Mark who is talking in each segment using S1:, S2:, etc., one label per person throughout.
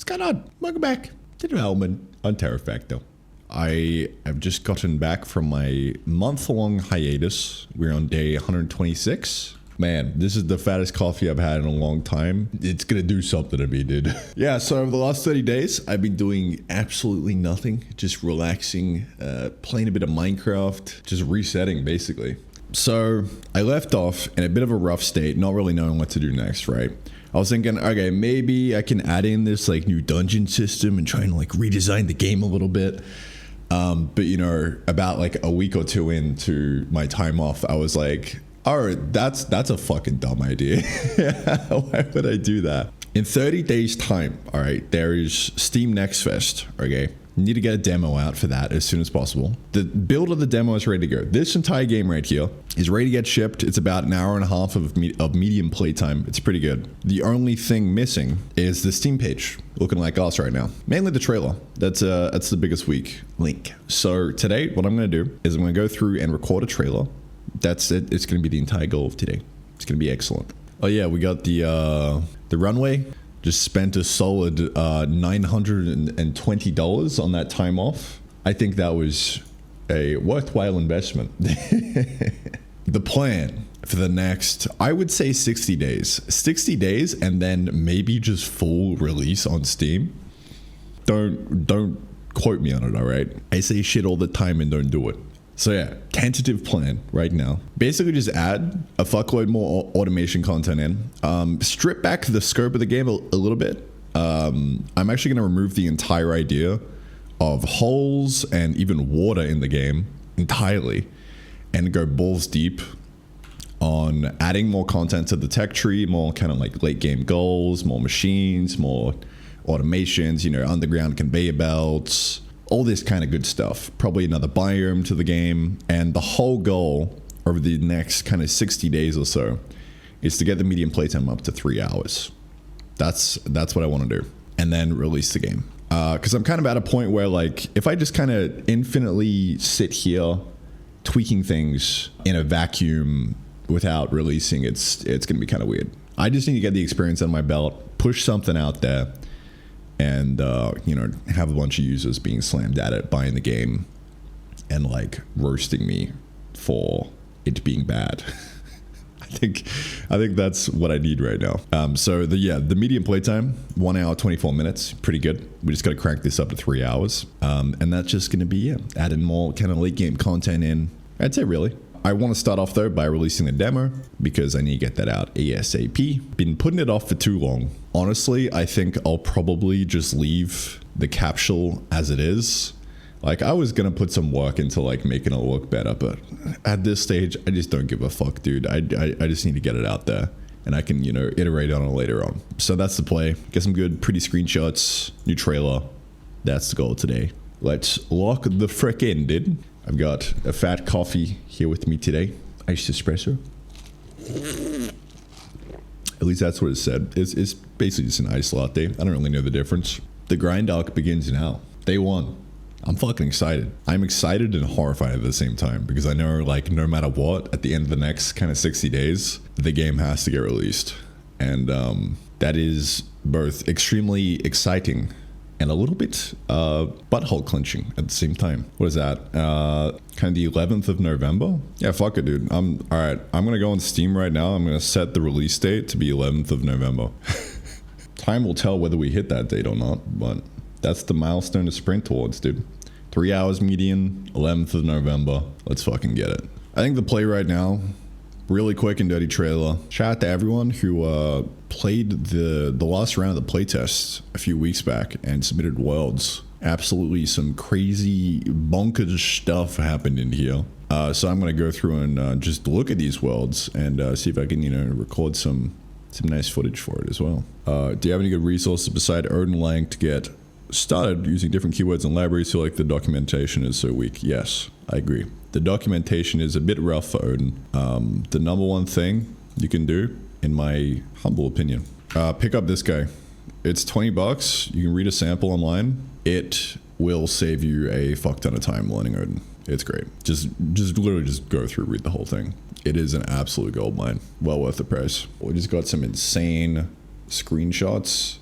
S1: What's going on? Welcome back to development on Terra Factor. I have just gotten back from my month-long hiatus. We're on day 126. Man, this is the fattest coffee I've had in a long time. It's gonna do something to me, dude. Yeah, so over the last 30 days, I've been doing absolutely nothing. Just relaxing, playing a bit of Minecraft, just resetting, basically. So I left off in a bit of a rough state, not really knowing what to do next, right? I was thinking, okay, maybe I can add in this like new dungeon system and try and like redesign the game a little bit. But you know, about like a week or two into my time off, I was like, all right, that's a fucking dumb idea. Why would I do that? In 30 days time, all right, there is Steam Next Fest, okay? You need to get a demo out for that as soon as possible. The build of the demo is ready to go. This entire game right here is ready to get shipped. It's about an hour and a half of medium playtime. It's pretty good. The only thing missing is the Steam page looking like us right now. Mainly the trailer. That's the biggest weak link. So today, what I'm going to do is I'm going to go through and record a trailer. That's it. It's going to be the entire goal of today. It's going to be excellent. Oh yeah, we got the runway. Just spent a solid $920 on that time off. I think that was a worthwhile investment. The plan for the next, I would say 60 days. 60 days and then maybe just full release on Steam. Don't quote me on it, all right? I say shit all the time and don't do it. So yeah, tentative plan right now. Basically just add a fuckload more automation content in. Strip back the scope of the game a little bit. I'm actually gonna remove the entire idea of holes and even water in the game entirely and go balls deep on adding more content to the tech tree, more kind of like late game goals, more machines, more automations, you know, underground conveyor belts, all this kind of good stuff. Probably another biome to the game. And the whole goal over the next kind of 60 days or so is to get the medium playtime up to 3 hours. That's what I want to do. And then release the game. Because I'm kind of at a point where like, if I just kind of infinitely sit here tweaking things in a vacuum without releasing, it's going to be kind of weird. I just need to get the experience on my belt, push something out there, and you know, have a bunch of users being slammed at it, buying the game, and like roasting me for it being bad. I think that's what I need right now. So the medium playtime, 1 hour 24 minutes, pretty good. We just got to crank this up to 3 hours, and that's just gonna be adding more kind of late game content in. I'd say really. I want to start off though by releasing the demo because I need to get that out ASAP. Been putting it off for too long. Honestly, I think I'll probably just leave the capsule as it is. Like I was gonna put some work into like making it look better, but at this stage, I just don't give a fuck, dude. I just need to get it out there and I can, you know, iterate on it later on. So that's the play. Get some good, pretty screenshots, new trailer. That's the goal today. Let's lock the frick in, dude. I've got a fat coffee here with me today. Iced espresso. At least that's what it said. It's basically just an iced latte. I don't really know the difference. The grind arc begins now. Day one. I'm fucking excited. I'm excited and horrified at the same time because I know like no matter what, at the end of the next kind of 60 days, the game has to get released. And that is both extremely exciting and a little bit butthole clenching at the same time. What is that? Kind of the 11th of November? Yeah, fuck it, dude. All right, I'm gonna go on Steam right now. I'm gonna set the release date to be 11th of November. Time will tell whether we hit that date or not, but that's the milestone to sprint towards, dude. 3 hours median, 11th of November. Let's fucking get it. I think the play right now, really quick and dirty trailer. Shout out to everyone who played the last round of the playtest a few weeks back and submitted worlds. Absolutely some crazy bonkers stuff happened in here. So I'm gonna go through and just look at these worlds and see if I can, you know, record some nice footage for it as well. Do you have any good resources beside Odin Lang to get started using different keywords and libraries? Feel like the documentation is so weak. Yes, I agree. The documentation is a bit rough for Odin. The number one thing you can do, in my humble opinion, pick up this guy. It's 20 bucks. You can read a sample online. It will save you a fuck ton of time learning Odin. It's great. Just literally just go through, read the whole thing. It is an absolute goldmine. Well worth the price. We just got some insane screenshots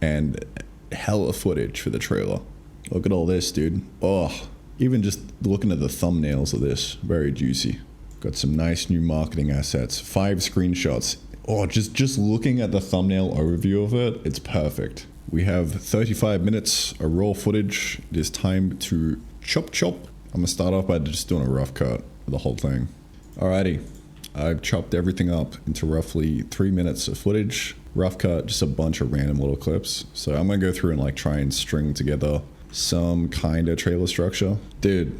S1: and hella footage for the trailer. Look at all this, dude. Oh, even just looking at the thumbnails of this, very juicy. Got some nice new marketing assets, 5 screenshots. Oh, just looking at the thumbnail overview of it, it's perfect. We have 35 minutes of raw footage. It is time to chop. I'm gonna start off by just doing a rough cut of the whole thing. Alrighty, I've chopped everything up into roughly 3 minutes of footage. Rough cut, just a bunch of random little clips. So I'm gonna go through and like try and string together some kind of trailer structure. Dude,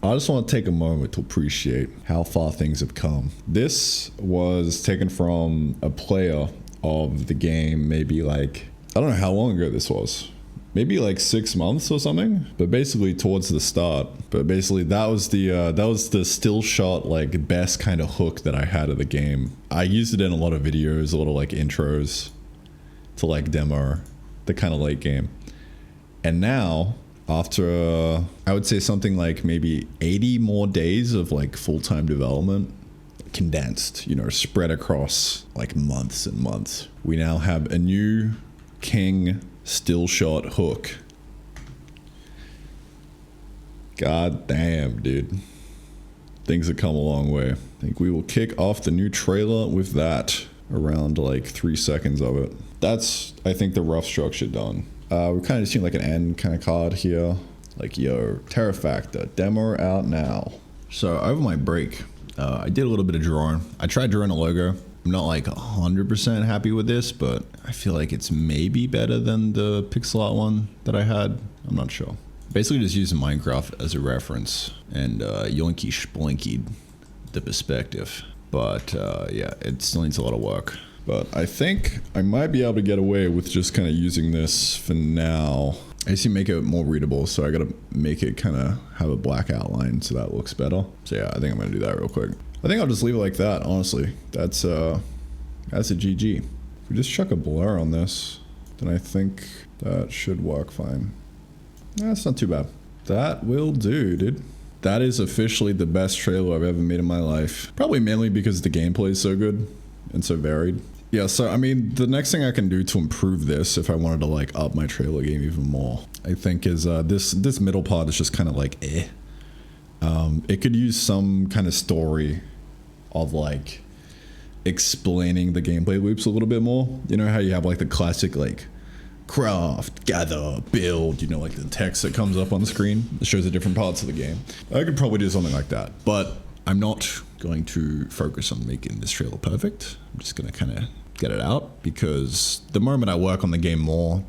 S1: I just want to take a moment to appreciate how far things have come. This was taken from a player of the game, maybe like, I don't know how long ago this was. Maybe like 6 months or something, but basically towards the start. But basically that was the still shot, like best kind of hook that I had of the game. I used it in a lot of videos, a lot of like intros to like demo the kind of late game. And now, after I would say something like maybe 80 more days of like full-time development, condensed, you know, spread across like months and months, we now have a new king still shot hook. God damn, dude. Things have come a long way. I think we will kick off the new trailer with that, around like 3 seconds of it. That's, I think, the rough structure done. We're kind of seeing like an end kind of card here. Like, yo, Terra Factor, demo out now. So over my break, I did a little bit of drawing. I tried drawing a logo. I'm not like 100% happy with this, but I feel like it's maybe better than the pixel art one that I had. I'm not sure. Basically just using Minecraft as a reference and yoinky splinkied the perspective. But yeah, it still needs a lot of work. But I think I might be able to get away with just kind of using this for now. I just need to make it more readable, so I gotta make it kind of have a black outline so that looks better. So yeah, I think I'm gonna do that real quick. I think I'll just leave it like that, honestly. That's a GG. If we just chuck a blur on this, then I think that should work fine. That's not too bad. That will do, dude. That is officially the best trailer I've ever made in my life. Probably mainly because the gameplay is so good and so varied. Yeah, so I mean, the next thing I can do to improve this, if I wanted to like up my trailer game even more, I think is this middle part is just kind of like eh. It could use some kind of story of like explaining the gameplay loops a little bit more. You know how you have like the classic like craft, gather, build, you know, like the text that comes up on the screen that shows the different parts of the game. I could probably do something like that, but I'm not going to focus on making this trailer perfect. I'm just gonna kind of get it out, because the moment I work on the game more,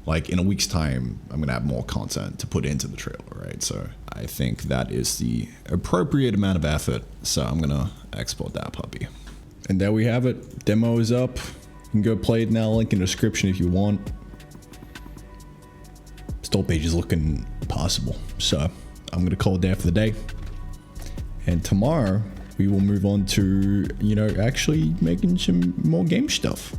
S1: like in a week's time, I'm gonna have more content to put into the trailer, right? So I think that is the appropriate amount of effort. So I'm gonna export that puppy. And there we have it. Demo is up. You can go play it now. Link in the description if you want. Store page is looking possible. So I'm gonna call it there for the day. And tomorrow we will move on to, you know, actually making some more game stuff.